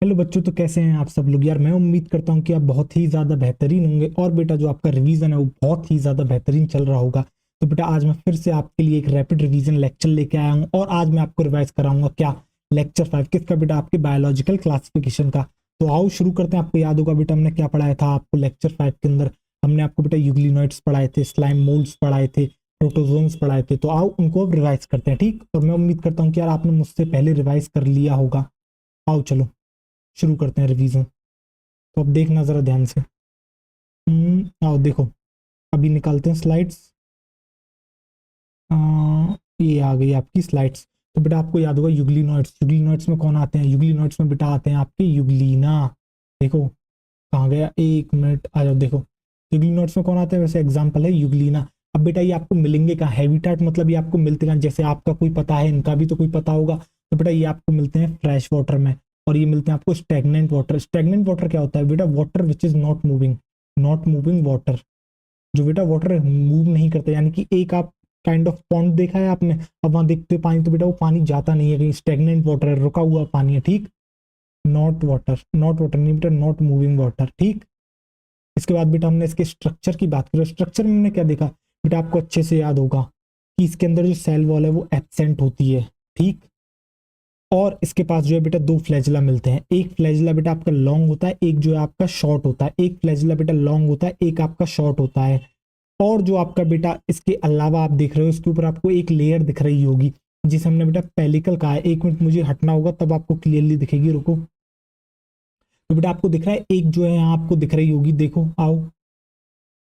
Hello बच्चों, तो कैसे हैं आप सब लोग। यार मैं उम्मीद करता हूँ कि आप बहुत ही ज़्यादा बेहतरीन होंगे और बेटा जो आपका रिवीजन है वो बहुत ही ज़्यादा बेहतरीन चल रहा होगा। तो बेटा आज मैं फिर से आपके लिए एक रैपिड रिवीजन लेक्चर लेके आया हूँ और आज मैं आपको रिवाइज कराऊंगा क्या, लेक्चर 5 किसका बेटा, आपके बायोलॉजिकल क्लासिफिकेशन का। तो आओ शुरू करते हैं। आपको याद होगा बेटा हमने क्या पढ़ाया था आपको लेक्चर 5 के अंदर। हमने आपको बेटा यूग्लिनोइड्स पढ़ाए थे, स्लाइम मोल्ड्स पढ़ाए थे, प्रोटोजोन्स पढ़ाए थे। तो आओ उनको अब रिवाइज करते हैं, ठीक। और मैं उम्मीद करता हूँ कि यार आपने मुझसे पहले रिवाइज कर लिया होगा। आओ चलो शुरू करते हैं रिवीजन। तो अब देखना जरा ध्यान से। आओ देखो, अभी निकालते हैं स्लाइड्स। ये आ गई आपकी स्लाइड्स। तो बेटा आपको याद होगा यूग्लिनोइड्स, यूग्लिनोइड्स में कौन आते हैं, यूग्लिनोइड्स में बेटा आते हैं आपके यूग्लिना। देखो कहाँ गया, एक मिनट आ जाओ। देखो यूग्लिनोइड्स में कौन आते हैं, वैसे एग्जाम्पल है यूग्लिना। अब बेटा ये आपको मिलेंगे कहाँ, हैबिटाट मतलब ये आपको मिलते कहाँ, जैसे आपका कोई पता है इनका भी तो कोई पता होगा। तो बेटा ये आपको मिलते हैं फ्रेश वाटर में, और ये मिलते हैं आपको स्टेगनेंट वाटर। स्टेगनेंट वाटर क्या होता है बेटा, water which is not moving, not moving water. जो बेटा वाटर मूव नहीं करता, यानी कि एक आप काइंड ऑफ पॉन्ड देखा है आपने, अब वहां देखते हो पानी, तो बेटा वो पानी जाता नहीं है कहीं, स्टेगनेंट वाटर है, रुका हुआ पानी है, ठीक। नॉट वाटर, नॉट वाटर नहीं बेटा, नॉट मूविंग वाटर, ठीक। इसके बाद बेटा हमने इसके स्ट्रक्चर की बात करें। स्ट्रक्चर में हमने क्या देखा बेटा, आपको अच्छे से याद होगा कि इसके अंदर जो सेल वॉल है वो एब्सेंट होती है, ठीक। और इसके पास जो है बेटा दो फ्लैजिला मिलते हैं। एक फ्लैजिला बेटा आपका लॉन्ग होता है, एक जो है आपका शॉर्ट होता है। एक फ्लैजिला बेटा लॉन्ग होता है, एक आपका शॉर्ट होता है। और जो आपका बेटा इसके अलावा आप देख रहे हो, इसके ऊपर आपको एक लेयर दिख रही होगी जिसे हमने बेटा पेलिकल कहा है। एक मिनट मुझे हटना होगा तब आपको क्लियरली दिखेगी, रुको। तो बेटा आपको दिख रहा है एक जो है यहाँ आपको दिख रही होगी, देखो आओ,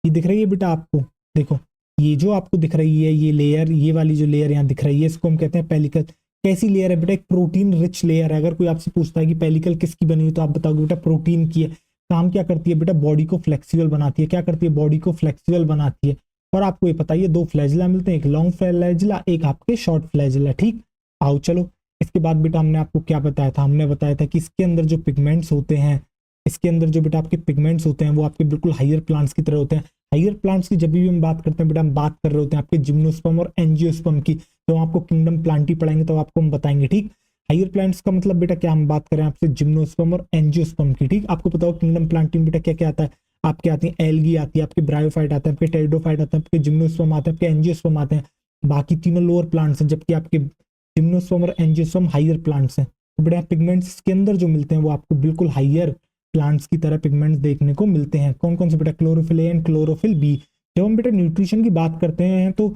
ये दिख रही है बेटा आपको। देखो ये जो आपको दिख रही है ये लेयर, ये वाली जो लेयर यहाँ दिख रही है, इसको हम कहते हैं पेलिकल। कैसी लेयर है बेटा, एक प्रोटीन रिच लेयर है। अगर कोई आपसे पूछता है कि पेलिकल किसकी बनी हुई, तो आप बताओगे बेटा प्रोटीन की है। काम क्या करती है बेटा, बॉडी को फ्लेक्सिबल बनाती है। क्या करती है, बॉडी को फ्लेक्सिबल बनाती है। और आपको ये पता है दो फ्लैजिला मिलते हैं, एक लॉन्ग फ्लैजिला, एक आपके शॉर्ट फ्लैजिला, ठीक। आओ चलो, इसके बाद बेटा हमने आपको क्या बताया था, हमने बताया था कि इसके अंदर जो पिगमेंट्स होते हैं, इसके अंदर जो बेटा आपके पिगमेंट्स होते हैं वो आपके बिल्कुल हायर प्लांट्स की तरह होते हैं। हायर प्लांट्स की जब भी हम बात करते हैं बेटा, हम बात कर रहे होते हैं आपके जिम्नोस्पर्म और एंजियोस्पर्म की। तो हम आपको किंगडम प्लांटी पढ़ाएंगे तो आपको हम बताएंगे, ठीक। हायर प्लांट्स का मतलब बेटा क्या, हम बात करें आपसे जिम्नोस्पर्म और एंजियोस्पर्म की, ठीक। आपको पता हो किंगडम प्लांटी में बेटा क्या क्या आता है, आपके आती है एल्गी आती है, आपके ब्रायोफाइट आता है, आपके टेरिडोफाइट आता है, आपके जिम्नोस्पर्म आते हैं, आपके एंजियोस्पर्म आते हैं। बाकी तीनों लोअर प्लांट्स हैं, जबकि आपके जिम्नोस्पर्म और एंजियोस्पर्म हायर प्लांट्स हैं। तो बेटा पिगमेंट्स के अंदर जो मिलते हैं वो आपको बिल्कुल हायर प्लांट्स की तरह पिगमेंट्स देखने को मिलते हैं। कौन कौन से बेटा, chlorophyll a and chlorophyll b. जब हम बेटा न्यूट्रिशन की बात करते हैं तो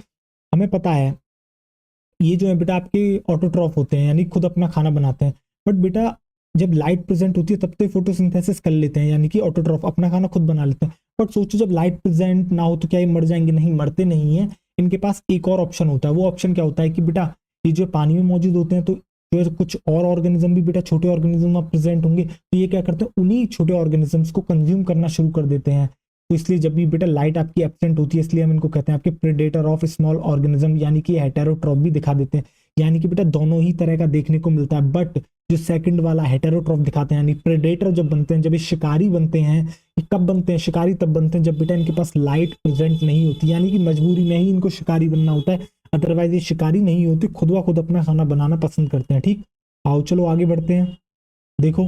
हमें पता है ये जो है बेटा आपके ऑटोट्रॉफ होते हैं, यानी खुद अपना खाना बनाते हैं। बट बेटा जब लाइट प्रेजेंट होती है तब तो फोटोसिंथेसिस कर लेते हैं, यानी कि ऑटोट्रॉफ अपना खाना खुद बना लेते हैं। बट सोचो जब लाइट प्रेजेंट ना हो तो क्या ये मर जाएंगे, नहीं मरते नहीं है। इनके पास एक और ऑप्शन होता है। वो ऑप्शन क्या होता है कि बेटा ये जो पानी में मौजूद होते हैं, तो जो है कुछ और ऑर्गेनिज्म भी बेटा, छोटे ऑर्गेनिज्म प्रेजेंट होंगे, तो ये क्या करते हैं, उन्हीं छोटे ऑर्गेनिजम्स को कंज्यूम करना शुरू कर देते हैं। तो इसलिए जब भी बेटा लाइट आपकी एब्सेंट होती है, इसलिए हम इनको कहते हैं आपके प्रेडेटर ऑफ स्मॉल ऑर्गेनिज्म, यानी कि हेटेरोट्रॉफ भी दिखा देते हैं। यानी कि बेटा दोनों ही तरह का देखने को मिलता है। बट जो सेकंड वाला हेटेरोट्रॉफ दिखाते हैं, यानी प्रेडेटर जब बनते हैं, जब ये शिकारी बनते हैं, ये कब बनते हैं, शिकारी तब बनते हैं जब बेटा इनके पास लाइट प्रेजेंट नहीं होती, यानी कि मजबूरी में ही इनको शिकारी बनना होता है। अदरवाइज ये शिकारी नहीं होते, खुद व खुद अपना खाना बनाना पसंद करते हैं, ठीक। आओ चलो आगे बढ़ते हैं। देखो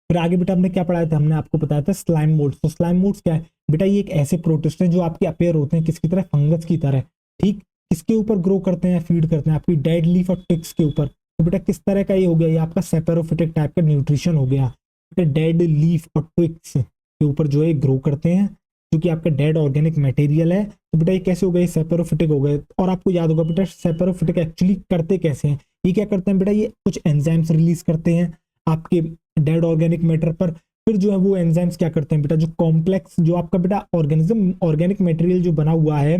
फिर आगे बेटा हमने क्या पढ़ाया था, हमने आपको बताया था स्लाइम मोड्स। तो स्लाइम मोड्स क्या है बेटा, ये एक ऐसे प्रोटिस्ट हैं जो आपके अपेयर होते हैं किसकी तरह, फंगस की तरह, ठीक। किसके ऊपर ग्रो करते हैं, फीड करते हैं आपकी डेड लीफ और टिक्स के ऊपर। तो बेटा किस तरह का ये हो गया, ये आपका सेपेरोफिटिक टाइप का न्यूट्रिशन हो गया। बेटा डेड लीफ और ट्विक्स के ऊपर जो है ग्रो करते हैं, क्योंकि आपका डेड ऑर्गेनिक मटेरियल है। तो बेटा ये कैसे हो गए, सेपेरोफिटिक हो गए। और आपको याद होगा बेटा सेपेरोफिटिक एक्चुअली करते कैसे हैं, ये क्या करते हैं बेटा, ये कुछ एंजाइम्स रिलीज करते हैं आपके डेड ऑर्गेनिक मैटर पर। फिर जो है वो एंजाइम्स क्या करते हैं बेटा, जो कॉम्प्लेक्स जो आपका बेटा ऑर्गेनिज्म ऑर्गेनिक मटेरियल जो बना हुआ है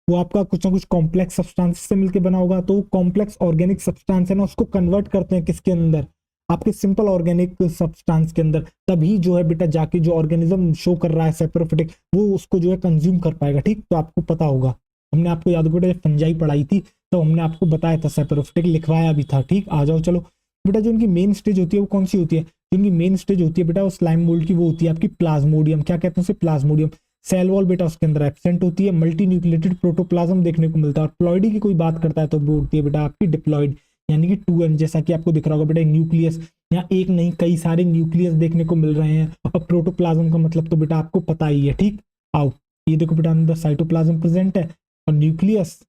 वो आपका कुछ ना कुछ कॉम्प्लेक्स सब्सटेंस से मिलकर बना होगा। तो कॉम्प्लेक्स ऑर्गेनिक सब्सटेंस है ना, उसको कन्वर्ट करते हैं किसके अंदर, आपके सिंपल ऑर्गेनिक सब्सटेंस के अंदर। तभी जो है बेटा जाके जो ऑर्गेनिज्म शो कर रहा है सेपेरोफिटिक, वो उसको जो है कंज्यूम कर पाएगा, ठीक। तो आपको पता होगा, हमने आपको याद होगा जब फंजाई पढ़ाई थी तो हमने आपको बताया था, सेपेरोफिटिक लिखवाया भी था, ठीक। आ जाओ चलो बेटा, जो उनकी मेन स्टेज होती है वो कौन सी होती है, जो उनकी मेन स्टेज होती है बेटा वो स्लाइम मोल्ड की, वो होती है आपकी प्लाज्मोडियम। क्या कहते हैं उसे, प्लाज्मोडियम। सेल वॉल बेटा उसके अंदर एब्सेंट होती है, मल्टी न्यूक्लिएटेड प्रोटोप्लाज्म देखने को मिलता है। और प्लॉइडी की कोई बात करता है तो वो होती है बेटा आपकी डिप्लॉइड, यानी कि 2n, जैसा कि आपको दिख रहा होगा बेटा न्यूक्लियस। यहाँ एक नहीं कई सारे न्यूक्लियस देखने को मिल रहे हैं। और प्रोटोप्लाज्म का मतलब तो बेटा आपको पता ही है, ठीक। आओ ये देखो बेटा, अंदर साइटोप्लाज्म प्रेजेंट है और न्यूक्लियस,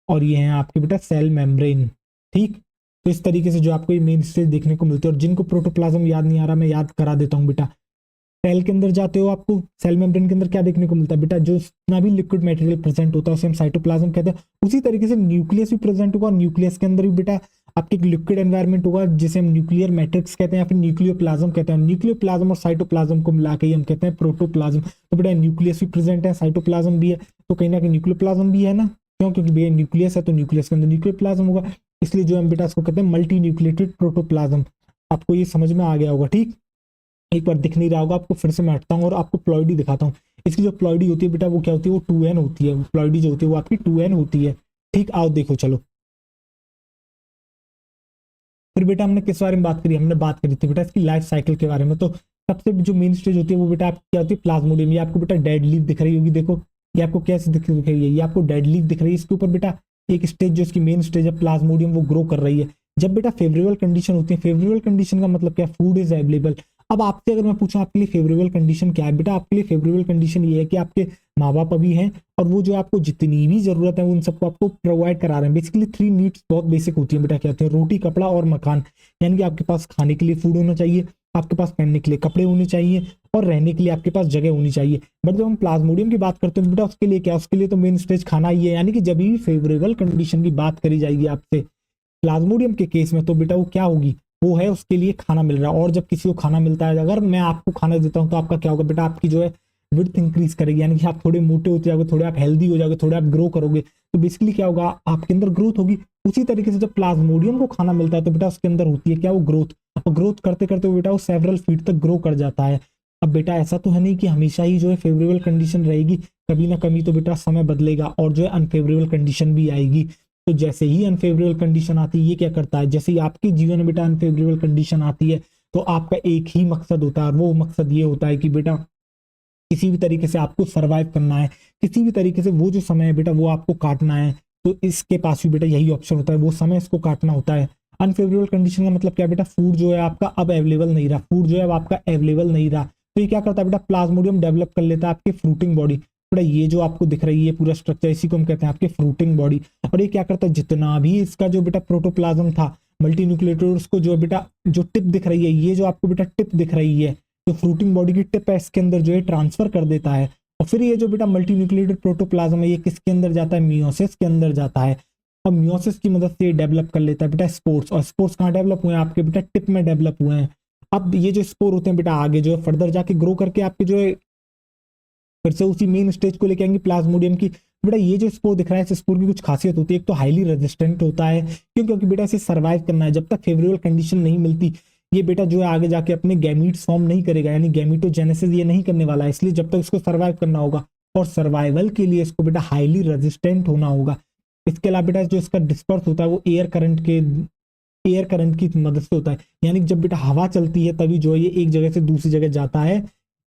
और ये है आपके बेटा सेल मेम्ब्रेन, ठीक। तो इस तरीके से जो आपको ये मेन स्टेज देखने को मिलती है। और जिनको प्रोटोप्लाज्म याद नहीं आ रहा, मैं याद करा देता हूँ बेटा। सेल के अंदर जाते हो, आपको सेल मेम्ब्रेन के अंदर क्या देखने को मिलता है बेटा, जो जितना भी लिक्विड मटेरियल प्रेजेंट होता है उसे हम साइटोप्लाज्म कहते हैं। उसी तरीके से न्यूक्लियस भी प्रेजेंट होगा, और न्यूक्लियस के अंदर भी बेटा आपके एक लिक्विड एनवायरमेंट होगा जिसे हम न्यूक्लियर मैट्रिक्स कहते हैं या फिर न्यूक्लियोप्लाज्म कहते हैं। न्यूक्लियोप्लाज्म और साइटोप्लाज्म को मिला के ही हम कहते हैं प्रोटोप्लाज्म। तो बेटा न्यूक्लियस भी प्रेजेंट है, साइटोप्लाज्म भी है, तो कहीं ना कहीं न्यूक्लियोप्लाज्म भी है ना, क्यों, क्योंकि भैया न्यूक्लियस है तो न्यूक्लियस के अंदर न्यूक्लियोप्लाज्म होगा, इसलिए जो हम बेटा इसको कहते हैं मल्टी न्यूक्लिएटेड प्रोटोप्लाज्म। आपको ये समझ में आ गया होगा, ठीक। एक बार दिख नहीं रहा होगा आपको, फिर से मैं हटता हूँ और आपको प्लॉइडी दिखाता हूँ। इसकी जो प्लॉइडी होती है बेटा वो क्या होती है, वो 2n होती है। प्लॉइडी जो होती है वो आपकी 2n होती है, ठीक। आओ देखो चलो, फिर बेटा हमने किस बारे में बात करी, हमने बात करी थी बेटा इसकी लाइफ साइकिल के बारे में। तो सबसे जो मेन स्टेज होती है वो बेटा आपकी क्या होती है, प्लाज्मोडियम। ये आपको बेटा डेड लीफ दिख रही होगी, देखो ये आपको कैसे दिख रही है, ये आपको डेड लीफ दिख रही है। इसके ऊपर बेटा एक स्टेज जो इसकी मेन स्टेज है प्लाज्मोडियम, वो ग्रो कर रही है। जब बेटा फेवरेबल कंडीशन होती है, फेवरेबल कंडीशन का मतलब क्या, फूड इज अवेलेबल। अब आपसे अगर मैं पूछूं आपके लिए फेवरेबल कंडीशन क्या है बेटा, आपके लिए फेवरेबल कंडीशन ये है कि आपके माँ बाप अभी हैं और वो जो आपको जितनी भी जरूरत है उन सबको आपको प्रोवाइड करा रहे हैं। बेसिकली 3 नीड्स बहुत बेसिक होती है बेटा, क्या होती है, रोटी, कपड़ा और मकान। यानी कि आपके पास खाने के लिए फूड होना चाहिए, आपके पास पहनने के लिए कपड़े होने चाहिए, और रहने के लिए आपके पास जगह होनी चाहिए। बट जब हम प्लाज्मोडियम की बात करते हैं बेटा उसके लिए क्या, उसके लिए तो मेन स्टेज खाना ही है। यानी कि जब भी फेवरेबल कंडीशन की बात करी जाएगी आपसे प्लाज्मोडियम के केस में, तो बेटा वो क्या होगी, वो है उसके लिए खाना मिल रहा है। और जब किसी को खाना मिलता है, अगर मैं आपको खाना देता हूँ तो आपका क्या होगा बेटा, आपकी जो है विड्थ इंक्रीज करेगी, यानी कि आप थोड़े मोटे होते जाओगे, थोड़े आप हेल्दी हो जाओगे, थोड़े आप ग्रो करोगे, तो बेसिकली क्या होगा, आपके अंदर ग्रोथ होगी। उसी तरीके से जब प्लाज्मोडियम को खाना मिलता है तो बेटा उसके अंदर होती है क्या, वो ग्रोथ। और ग्रोथ करते करते बेटा वो सेवरल फीट तक ग्रो कर जाता है। अब बेटा ऐसा तो है नहीं कि हमेशा ही जो है फेवरेबल कंडीशन रहेगी, कभी ना कभी तो बेटा समय बदलेगा और जो है अनफेवरेबल कंडीशन भी आएगी। तो जैसे ही अनफेवरेबल कंडीशन आती है, ये क्या करता है, जैसे ही आपके जीवन में बेटा अनफेवरेबल कंडीशन आती है तो आपका एक ही मकसद होता है, और वो मकसद ये होता है कि बेटा किसी भी तरीके से आपको सरवाइव करना है, किसी भी तरीके से वो जो समय है बेटा वो आपको काटना है। तो इसके पास भी बेटा यही ऑप्शन होता है, वो समय इसको काटना होता है। अनफेवरेबल कंडीशन का मतलब क्या बेटा, फूड जो है आपका अब अवेलेबल नहीं रहा, फूड जो है अब आपका अवेलेबल नहीं रहा, तो ये क्या करता है बेटा, प्लाज्मोडियम डेवलप कर लेता है आपकी फ्रूटिंग बॉडी। बेटा ये जो आपको दिख रही है पूरा स्ट्रक्चर, इसी को हम कहते हैं आपके फ्रूटिंग बॉडी। और ये क्या करता है, जितना भी इसका जो बेटा प्रोटोप्लाज्म था मल्टी न्यूक्लिएटेड, उसको जो बेटा जो टिप दिख रही है, ये जो आपको बेटा टिप दिख रही है, तो फ्रूटिंग बॉडी की टिप है इसके अंदर जो है ट्रांसफर कर देता है। और फिर ये जो बेटा मल्टी न्यूक्लिएटेड प्रोटोप्लाज्म है, ये किसके अंदर जाता है, मियोसिस के अंदर जाता है। और मियोसिस की मदद से डेवलप कर लेता है बेटा स्पोर्स। और स्पोर्स कहाँ डेवलप हुए हैं, आपके बेटा टिप में डेवलप हुए हैं। अब ये जो स्पोर होते हैं बेटा आगे जो है फर्दर जाके ग्रो करके आपके जो है फिर से उसी मेन स्टेज को लेके आएंगे प्लाज्मोडियम की। बेटा ये जो स्पोर दिख रहा है, इस स्पोर की कुछ खासियत होती है, एक तो हाईली रेजिस्टेंट होता है, क्यों, क्योंकि बेटा इसे सर्वाइव करना है, जब तक फेवरेबल कंडीशन नहीं मिलती ये बेटा जो है आगे जाके अपने गैमीट्स फॉर्म नहीं करेगा, यानी गैमीटोजेनेसिस ये नहीं करने वाला है, इसलिए जब तक इसको सर्वाइव करना होगा, और सर्वाइवल के लिए इसको बेटा हाईली रेजिस्टेंट होना होगा। इसके अलावा बेटा जो इसका डिस्पर्स होता है वो एयर करंट की मदद से होता है, यानी कि जब बेटा हवा चलती है तभी जो है ये एक जगह से दूसरी जगह जाता है।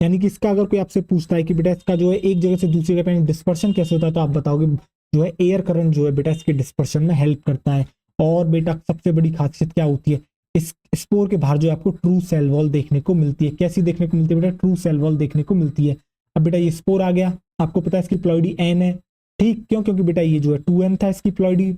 यानी कि इसका अगर कोई आपसे पूछता है कि बेटा इसका जो है एक जगह से दूसरी जगह पे डिस्पर्शन कैसे होता है, तो आप बताओगे जो है एयर करंट जो है बेटा इसके डिस्पर्शन में हेल्प करता है। और बेटा सबसे बड़ी खासियत क्या होती है, इस स्पोर के बाहर जो है आपको ट्रू सेल वॉल देखने को मिलती है। कैसी देखने को मिलती है बेटा, ट्रू सेल वॉल देखने को मिलती है। अब बेटा ये स्पोर आ गया, आपको पता है इसकी प्लॉइडी एन है, ठीक, क्यों, क्योंकि बेटा ये जो है 2n था इसकी प्लॉइडी।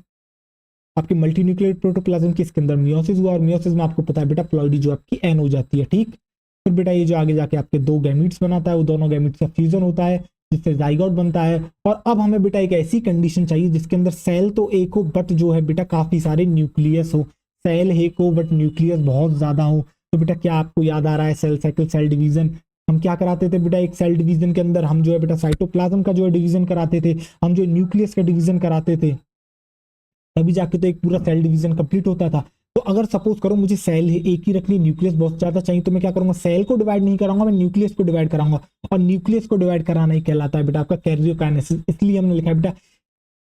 आपके मल्टीन्यूक्लिएटेड प्रोटोप्लाज्म के इसके अंदर मियोसिस हुआ, और मियोसिस में आपको पता है बेटा प्लॉइडी जो आपकी एन हो जाती है, ठीक। फिर बेटा ये जो आगे जाके आपके 2 गैमीट्स बनाता है, वो दोनों गैमीट्स का फ्यूजन होता है जिससे जाइगोट बनता है। और अब हमें बेटा एक ऐसी कंडीशन चाहिए जिसके अंदर सेल तो एक हो बट जो है बेटा काफी सारे न्यूक्लियस हो, सेल एक हो बट न्यूक्लियस बहुत ज्यादा हो। तो बेटा क्या आपको याद आ रहा है, सेल साइकिल, सेल डिवीजन, हम क्या कराते थे बेटा, एक सेल डिवीजन के अंदर हम जो है बेटा साइटोप्लाज्म का जो है डिवीजन कराते थे, हम जो न्यूक्लियस का डिवीजन कराते थे, तभी जाके तो एक पूरा सेल डिवीजन कंप्लीट होता था। तो अगर सपोज करो मुझे सेल एक ही रखनी, न्यूक्लियस बहुत ज्यादा चाहिए, तो मैं क्या करूंगा, सेल को डिवाइड नहीं कराऊंगा, मैं न्यूक्लियस को डिवाइड कराऊंगा। और न्यूक्लियस को डिवाइड कराना ही कहलाता है बेटा आपका कैरियोकाइनेसिस। इसलिए हमने लिखा है बेटा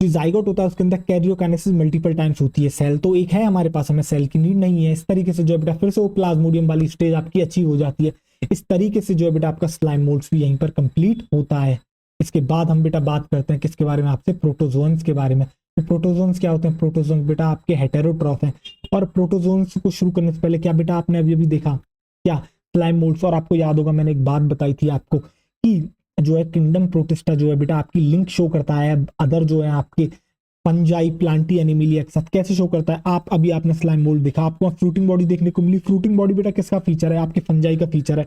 जो जाइगोट होता है उसके अंदर कैरियोकाइनेसिस मल्टीपल टाइम्स होती है। सेल तो एक है हमारे पास, हमें सेल की नीड नहीं है। इस तरीके से जो है बेटा फिर से वो प्लाज्मोडियम वाली स्टेज आपकी अचीव हो जाती है। इस तरीके से जो है बेटा आपका स्लाइम मोल्ड्स भी यहीं पर कंप्लीट होता है। इसके बाद हम बेटा बात करते हैं किसके बारे में, आपसे प्रोटोजोन्स के बारे में। तो प्रोटोजोन्स क्या होते हैं? प्रोटोजोन्स बेटा आपके हेटेरोट्रॉफ हैं। और प्रोटोजोन्स को शुरू करने से पहले क्या बेटा आपने अभी अभी देखा क्या? Slime moulds. और आपको याद होगा मैंने एक बात बताई थी आपको कि जो है किंगडम प्रोटिस्टा जो है बेटा आपकी लिंक शो करता है अदर जो है आपके फंजाई प्लांटी एनिमिलिया के साथ। कैसे शो करता है? आप अभी आपने स्लाइम मोल्ड देखा, आपको फ्रूटिंग बॉडी देखने को मिली। फ्रूटिंग बॉडी बेटा किसका फीचर है? आपके फंजाई का फीचर है।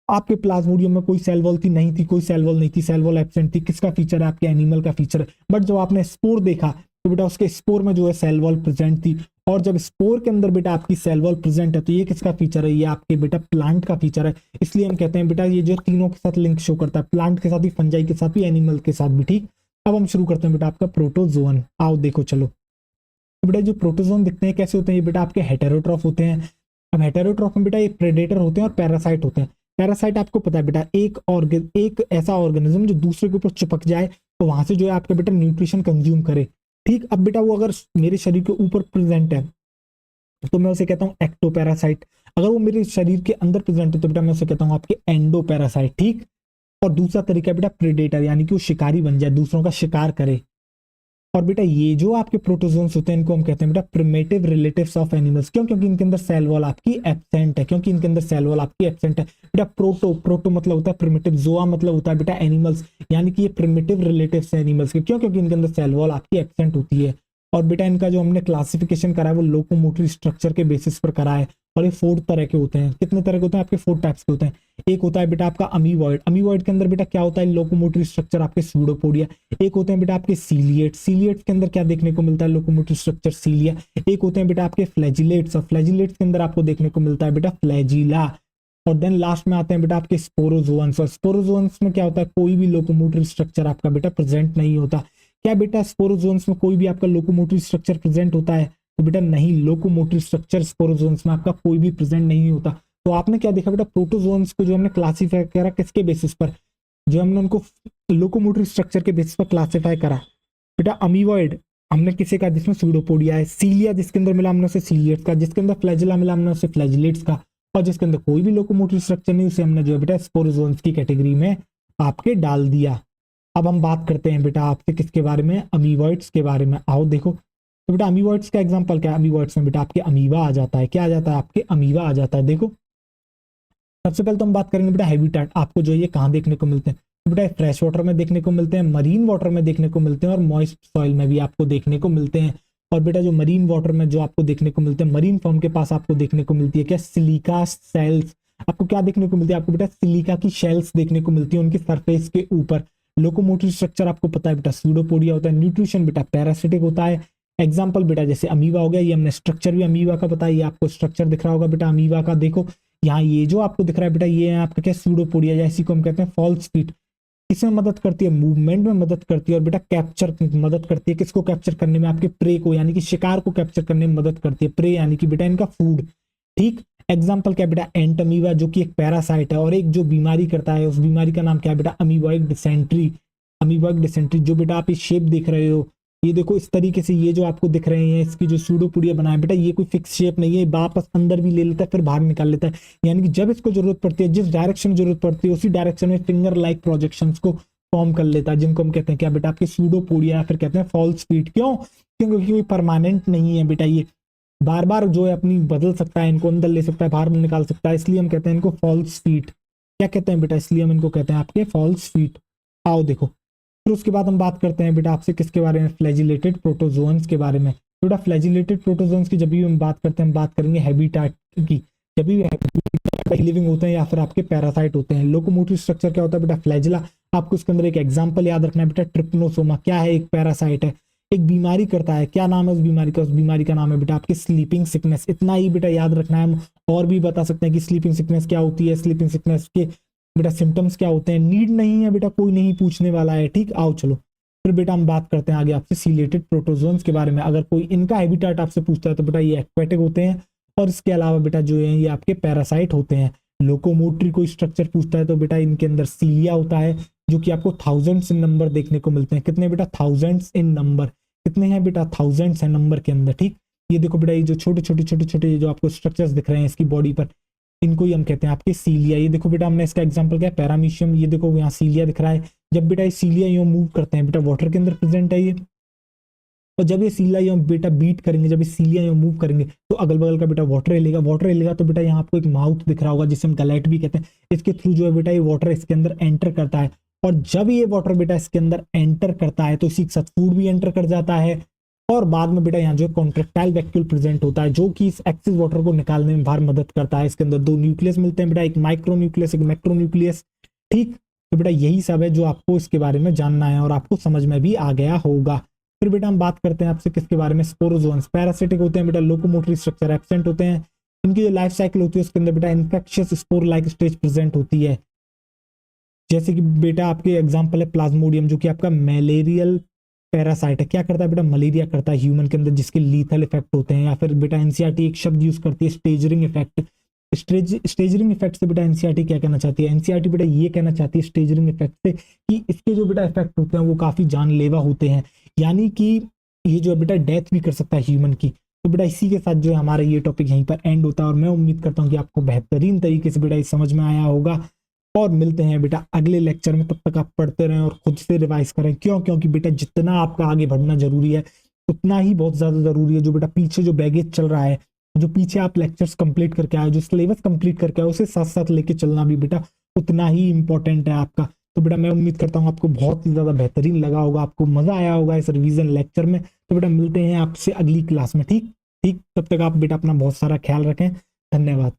आपके प्लाज्मोडियम में कोई सेल वॉल थी नहीं थी, कोई सेल वॉल नहीं थी, सेल वॉल एब्सेंट थी। किसका फीचर है? आपके एनिमल का फीचर है। बट जब आपने स्पोर देखा तो बेटा उसके स्पोर में जो है सेल वॉल प्रेजेंट थी। और जब स्पोर के अंदर बेटा आपकी सेल वॉल प्रेजेंट है तो ये किसका फीचर है? ये आपके बेटा प्लांट का फीचर है। इसलिए हम कहते हैं बेटा ये जो तीनों के साथ लिंक शो करता है, प्लांट के साथ भी, फंजाई के साथ भी, एनिमल के साथ भी। ठीक, अब हम शुरू करते हैं बेटा आपका प्रोटोजोन। आओ देखो चलो। तो बेटा जो प्रोटोजोन दिखते हैं कैसे होते हैं? ये बेटा आपके हेटेरोट्रॉफ होते हैं। अब हेटेरोट्रॉफ में बेटा ये प्रेडेटर होते हैं और पैरासाइट होते हैं। पैरासाइट आपको पता है बेटा एक ऐसा ऑर्गेनिज्म जो दूसरे के ऊपर चिपक जाए तो वहां से जो है आपका बेटा न्यूट्रिशन कंज्यूम करे। ठीक, अब बेटा वो अगर मेरे शरीर के ऊपर प्रेजेंट है तो मैं उसे कहता हूँ एक्टोपैरासाइट। अगर वो मेरे शरीर के अंदर प्रेजेंट है तो बेटा मैं उसे कहता हूँ आपके एंडोपैरासाइट। ठीक, और दूसरा तरीका है बेटा प्रेडेटर, यानी कि वो शिकारी बन जाए, दूसरों का शिकार करे। और बेटा ये जो आपके प्रोटोजोन्स होते हैं इनको हम कहते हैं बेटा प्रिमिटिव रिलेटिव्स ऑफ एनिमल्स। क्यों? क्योंकि इनके अंदर सेल वॉल आपकी एब्सेंट है। क्योंकि इनके अंदर सेल वॉल आपकी एब्सेंट है। बेटा प्रोटो मतलब होता है प्रिमिटिव, जोआ मतलब होता है बेटा एनिमल्स, यानी कि ये प्रिमिटिव रिलेटिव्स है एनिमल्स के। क्यों? क्योंकि इनके अंदर सेल वॉल आपकी एब्सेंट होती है। और बेटा इनका जो हमने क्लासिफिकेशन करा है वो लोकोमोटरी स्ट्रक्चर के बेसिस पर करा है। और ये 4 तरह के होते हैं। कितने तरह के होते हैं? आपके 4 टाइप्स के होते हैं। एक होता है बेटा आपका अमीवॉइड। अमीवॉइड के अंदर बेटा क्या होता है? लोकोमोटरी स्ट्रक्चर आपके सूडोपोडिया। एक होते हैं बेटा आपके सीलिएट। सीलिएट्स के अंदर क्या देखने को मिलता है? Locomotory structure cilia. एक होते हैं बेटा आपके फ्लैजिलेट्स। और फ्लैजिलेट्स के अंदर आपको देखने को मिलता है बेटा फ्लैजिला। और देन लास्ट में आते हैं बेटा आपके स्पोरोजोअन्स। और स्पोरोजोअन्स में क्या होता है? कोई भी लोकोमोटरी स्ट्रक्चर आपका बेटा प्रेजेंट नहीं होता। क्या बेटा स्पोरोजोन्स में कोई भी आपका लोकोमोटरी स्ट्रक्चर प्रेजेंट होता है? तो बेटा नहीं, लोकोमोटरी स्ट्रक्चर स्पोरोजोन्स में आपका कोई भी प्रेजेंट नहीं होता। तो आपने क्या देखा बेटा? प्रोटोजोन्स को जो हमने क्लासीफाई करा किसके बेसिस पर? जो हमने उनको लोकोमोटरी स्ट्रक्चर के बेसिस पर क्लासीफाई करा। बेटा अमीवॉइड हमने किसे कहा? जिसमें सूडोपोडिया है। सीलिया जिसके अंदर मिला हमने उसे सीलिएट्स का। जिसके अंदर फ्लैजिला मिला हमने उसे फ्लैजिलेट्स का। और जिसके अंदर कोई भी लोकोमोटरी स्ट्रक्चर नहीं उसे हमने जो है बेटा स्पोरोजोन्स की कैटेगरी में आपके डाल दिया। अब हम बात करते हैं बेटा आपसे किसके बारे में? अमीवॉइड्स के बारे में। आओ देखो। तो बेटा अमीवॉइड्स का एग्जांपल क्या है? अमीवॉइड्स में बेटा आपके अमीबा आ जाता है। क्या आ जाता है? आपके अमीबा आ जाता है। देखो सबसे पहले तो हम बात करेंगे बेटा हैबिटेट। आपको जो ये कहाँ देखने को मिलते हैं? तो बेटा फ्रेश वाटर में देखने को मिलते हैं, मरीन वाटर में देखने को मिलते हैं, और मॉइस्ट सॉइल में भी आपको देखने को मिलते हैं। और बेटा जो मरीन वाटर में जो आपको देखने को मिलते हैं, मरीन फॉर्म के पास आपको देखने को मिलती है क्या? Silica cells. आपको क्या देखने को मिलती है? आपको बेटा सिलिका की शेल्स देखने को मिलती है उनकी सरफेस के ऊपर। लोकोमोटरी स्ट्रक्चर आपको पता है बेटा सूडोपोडिया होता है। न्यूट्रिशन बेटा पैरासिटिक होता है। एग्जाम्पल बेटा जैसे अमीबा हो गया, ये हमने स्ट्रक्चर भी अमीबा का बताया। ये आपको स्ट्रक्चर दिख रहा होगा बेटा अमीबा का। देखो यहाँ ये जो आपको दिख रहा है बेटा ये है आपका क्या? सूडोपोडिया, जैसी को हम कहते हैं फॉल्स फीट। इसमें मदद करती है, मूवमेंट में मदद करती है, और बेटा कैप्चर मदद करती है। किसको कैप्चर करने में? आपके प्रे को, यानी कि शिकार को कैप्चर करने में मदद करती है। प्रे यानी कि बेटा इनका फूड। ठीक, एग्जाम्पल क्या बेटा? एंट अमीबा जो कि एक पैरासाइट है, और एक जो बीमारी करता है उस बीमारी का नाम क्या है बेटा? अमीबॉइक डिसेंट्री। अमीबॉइक डिसेंट्री जो बेटा आप ये शेप देख रहे हो, ये देखो इस तरीके से ये जो आपको दिख रहे हैं इसकी जो सूडोपोडिया बना है बेटा, ये कोई फिक्स शेप नहीं है। वापस अंदर भी ले लेता है फिर बाहर निकाल लेता है। यानी कि जब इसको जरूरत पड़ती है, जिस डायरेक्शन में जरूरत पड़ती है उसी डायरेक्शन में फिंगर लाइक प्रोजेक्शंस को फॉर्म कर लेता है, जिनको हम कहते हैं क्या बेटा? आपके सूडोपोडिया, फिर कहते हैं फॉल्स फीट। क्यों? क्योंकि कोई परमानेंट नहीं है बेटा, ये बार बार जो है अपनी बदल सकता है, इनको अंदर ले सकता है, बाहर निकाल सकता है। इसलिए हम कहते हैं इनको फॉल्स फीट। क्या कहते हैं बेटा? इसलिए हम इनको कहते हैं आपके फॉल्स फीट। आओ देखो, फिर उसके बाद हम बात करते हैं बेटा आपसे किसके बारे में? फ्लैजिलेटेड प्रोटोजोन्स के बारे में। बेटा फ्लैजिलेटेड प्रोटोजोन्स की जब भी हम बात करते हैं, हम बात करेंगे हैबिटेट की। जब भी लिविंग होते हैं या फिर आपके पैरासाइट होते हैं। लोकोमोटरी स्ट्रक्चर क्या होता है बेटा? फ्लैजिला। आपको इसके अंदर एक एग्जांपल याद रखना है बेटा, ट्रिप्नोसोमा। क्या है? एक पैरासाइट है, एक बीमारी करता है। क्या नाम है उस बीमारी का? उस बीमारी का नाम है बेटा आपकी स्लीपिंग सिकनेस। इतना ही बेटा याद रखना है। हम और भी बता सकते हैं कि स्लीपिंग सिकनेस क्या होती है, स्लीपिंग सिकनेस के बेटा सिम्टम्स क्या होते हैं। नीड नहीं है बेटा, कोई नहीं पूछने वाला है। ठीक, आओ चलो फिर बेटा हम बात करते हैं आगे आपसे सीलेटेड प्रोटोजोन्स के बारे में। अगर कोई इनका हैबिटेट आपसे पूछता है तो बेटा ये एक्वेटिक होते हैं, और इसके अलावा बेटा जो है ये आपके पैरासाइट होते हैं। लोकोमोटरी कोई स्ट्रक्चर पूछता है तो बेटा इनके अंदर सीलिया होता है, जो कि आपको थाउजेंड्स इन नंबर देखने को मिलते हैं। कितने बेटा? थाउजेंड्स इन नंबर। कितने हैं बेटा? थाउजेंड्स है नंबर के अंदर। ठीक, ये देखो बेटा ये जो छोटे छोटे छोटे छोटे जो आपको स्ट्रक्चर्स दिख रहे हैं इसकी बॉडी पर, इनको ही हम कहते हैं आपके सीलिया। ये देखो बेटा हमने इसका एग्जांपल क्या है? पैरामीशियम। ये देखो यहाँ सीलिया दिख रहा है। जब बेटा ये सीलिया यूं मूव करते हैं बेटा वाटर के अंदर प्रेजेंट है ये, और जब ये सीलिया बेटा बीट करेंगे, जब ये सीलिया मूव करेंगे तो अगल बगल का बेटा वाटर हिलेगा, वाटर हिलेगा तो बेटा यहाँ आपको एक माउथ दिख रहा होगा जिसे हम गैलेट भी कहते हैं। इसके थ्रू जो है बेटा ये वाटर इसके अंदर एंटर करता है, और जब ये वाटर बेटा इसके अंदर एंटर करता है तो इसी के साथ फूड भी एंटर कर जाता है, और बाद में बेटा यहाँ जो कॉन्ट्रेक्टाइल वैक्यूल प्रेजेंट होता है जो कि इस एक्सिस वाटर को निकालने में बाहर मदद करता है। इसके अंदर दो न्यूक्लियस मिलते हैं बेटा, एक माइक्रो न्यूक्लियस, एक मैक्रो न्यूक्लियस। ठीक, तो बेटा यही सब है जो आपको इसके बारे में जानना है और आपको समझ में भी आ गया होगा। फिर बेटा हम बात करते हैं आपसे किसके बारे में, स्पोरोजोन्स। पैरासिटिक होते हैं बेटा, लोकोमोटरी स्ट्रक्चर एब्सेंट होते हैं, इनकी जो लाइफ साइकिल होती है उसके अंदर बेटा infectious spore like stage present होती है। जैसे कि बेटा आपके एग्जांपल है प्लाज्मोडियम, जो कि आपका मलेरियल पैरासाइट है। क्या करता है बेटा, मलेरिया करता है ह्यूमन के अंदर, जिसके लीथल इफेक्ट होते हैं। या फिर बेटा एनसीईआरटी एक शब्द यूज करती है, स्टेजरिंग इफेक्ट। स्टेजरिंग इफेक्ट से बेटा एनसीईआरटी क्या कहना चाहती है, एनसीईआरटी बेटा ये कहना चाहती है स्टेजरिंग इफेक्ट से कि इसके जो बेटा इफेक्ट होते हैं वो काफी जानलेवा होते हैं, यानी कि ये जो है बेटा डेथ भी कर सकता है ह्यूमन की। तो बेटा इसी के साथ जो है हमारा ये टॉपिक यहीं पर एंड होता है, और मैं उम्मीद करता हूँ कि आपको बेहतरीन तरीके से बेटा ये समझ में आया होगा। और मिलते हैं बेटा अगले लेक्चर में, तब तक आप पढ़ते रहें और खुद से रिवाइज करें। क्यों? क्योंकि बेटा जितना आपका आगे बढ़ना जरूरी है उतना ही बहुत ज्यादा जरूरी है जो बेटा पीछे जो बैगेज चल रहा है, जो पीछे आप लेक्चर्स कंप्लीट करके आए, जो सिलेबस कंप्लीट करके आए, उसे साथ साथ लेके चलना भी बेटा उतना ही इंपॉर्टेंट है आपका। तो बेटा मैं उम्मीद करता हूँ आपको बहुत ही ज्यादा बेहतरीन लगा होगा, आपको मजा आया होगा इस रिवीजन लेक्चर में। तो बेटा मिलते हैं आपसे अगली क्लास में। ठीक ठीक, तब तक आप बेटा अपना बहुत सारा ख्याल रखें। धन्यवाद।